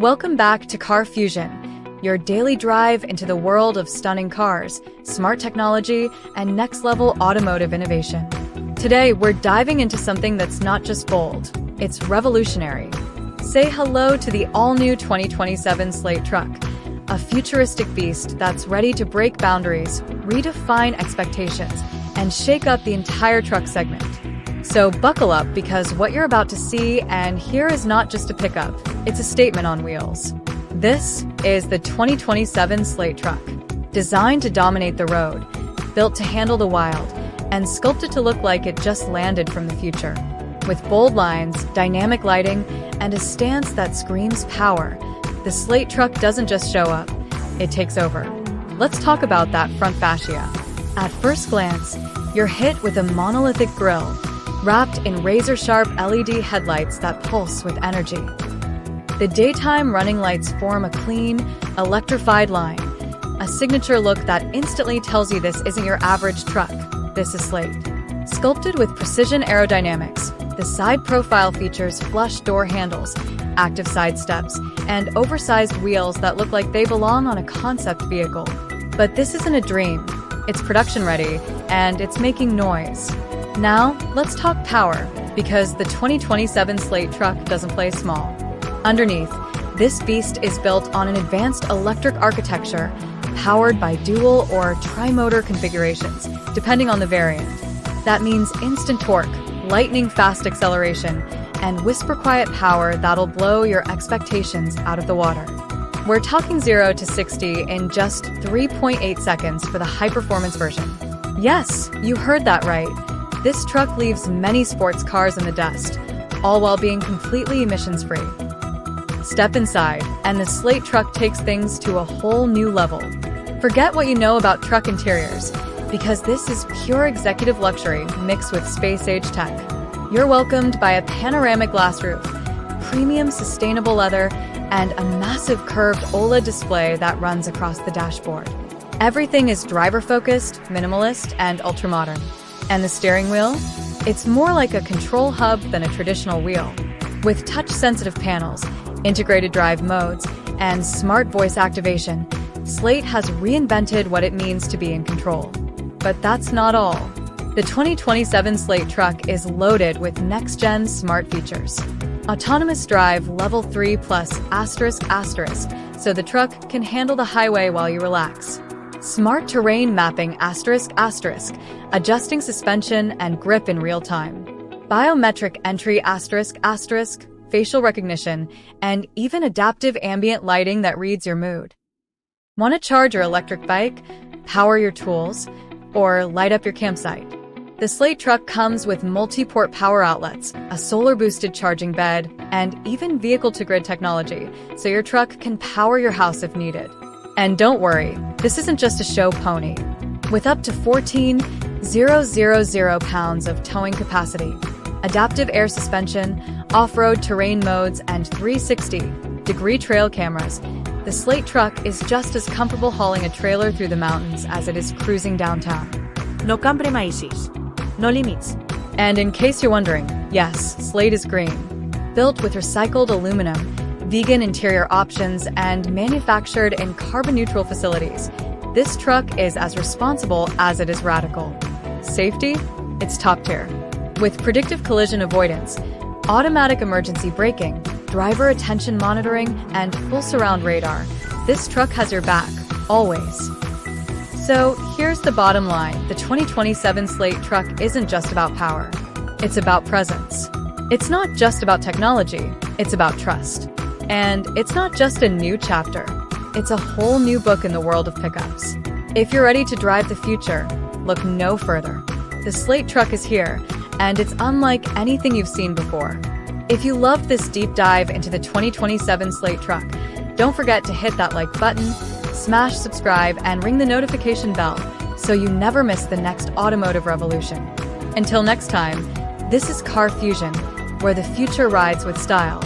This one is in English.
Welcome back to Car Fusion, your daily drive into the world of stunning cars, smart technology, and next-level automotive innovation. Today, we're diving into something that's not just bold, it's revolutionary. Say hello to the all-new 2027 Slate Truck, a futuristic beast that's ready to break boundaries, redefine expectations, and shake up the entire truck segment. So buckle up, because what you're about to see and hear is not just a pickup, it's a statement on wheels. This is the 2027 Slate Truck, designed to dominate the road, built to handle the wild, and sculpted to look like it just landed from the future. With bold lines, dynamic lighting, and a stance that screams power, the Slate Truck doesn't just show up, it takes over. Let's talk about that front fascia. At first glance, you're hit with a monolithic grille, wrapped in razor-sharp LED headlights that pulse with energy. The daytime running lights form a clean, electrified line, a signature look that instantly tells you this isn't your average truck, this is Slate. Sculpted with precision aerodynamics, the side profile features flush door handles, active side steps, and oversized wheels that look like they belong on a concept vehicle. But this isn't a dream. It's production ready, and it's making noise. Now, let's talk power, because the 2027 Slate Truck doesn't play small. Underneath, this beast is built on an advanced electric architecture, powered by dual or tri-motor configurations, depending on the variant. That means instant torque, lightning-fast acceleration, and whisper-quiet power that'll blow your expectations out of the water. We're talking 0 to 60 in just 3.8 seconds for the high-performance version. Yes, you heard that right. This truck leaves many sports cars in the dust, all while being completely emissions-free. Step inside, and the Slate Truck takes things to a whole new level. Forget what you know about truck interiors, because this is pure executive luxury mixed with space-age tech. You're welcomed by a panoramic glass roof, premium sustainable leather, and a massive curved OLED display that runs across the dashboard. Everything is driver-focused, minimalist, and ultra-modern. And the steering wheel? It's more like a control hub than a traditional wheel. With touch-sensitive panels, integrated drive modes, and smart voice activation, Slate has reinvented what it means to be in control. But that's not all. The 2027 Slate Truck is loaded with next-gen smart features. Autonomous drive level 3 plus ***, so the truck can handle the highway while you relax. Smart terrain mapping ***, adjusting suspension and grip in real time. Biometric entry ***, facial recognition, and even adaptive ambient lighting that reads your mood. Want to charge your electric bike, power your tools, or light up your campsite? The Slate Truck comes with multi-port power outlets, a solar-boosted charging bed, and even vehicle-to-grid technology, so your truck can power your house if needed. And don't worry, this isn't just a show pony. With up to 14,000 pounds of towing capacity, adaptive air suspension, off-road terrain modes, and 360-degree trail cameras, the Slate Truck is just as comfortable hauling a trailer through the mountains as it is cruising downtown. No compromises. No limits. And in case you're wondering, yes, Slate is green. Built with recycled aluminum, vegan interior options, and manufactured in carbon-neutral facilities, this truck is as responsible as it is radical. Safety? It's top tier. With predictive collision avoidance, automatic emergency braking, driver attention monitoring, and full surround radar, this truck has your back, always. So here's the bottom line. The 2027 Slate Truck isn't just about power. It's about presence. It's not just about technology. It's about trust. And it's not just a new chapter. It's a whole new book in the world of pickups. If you're ready to drive the future, look no further. The Slate Truck is here, and it's unlike anything you've seen before. If you loved this deep dive into the 2027 Slate Truck, don't forget to hit that like button, smash subscribe, and ring the notification bell so you never miss the next automotive revolution. Until next time, this is Car Fusion, where the future rides with style.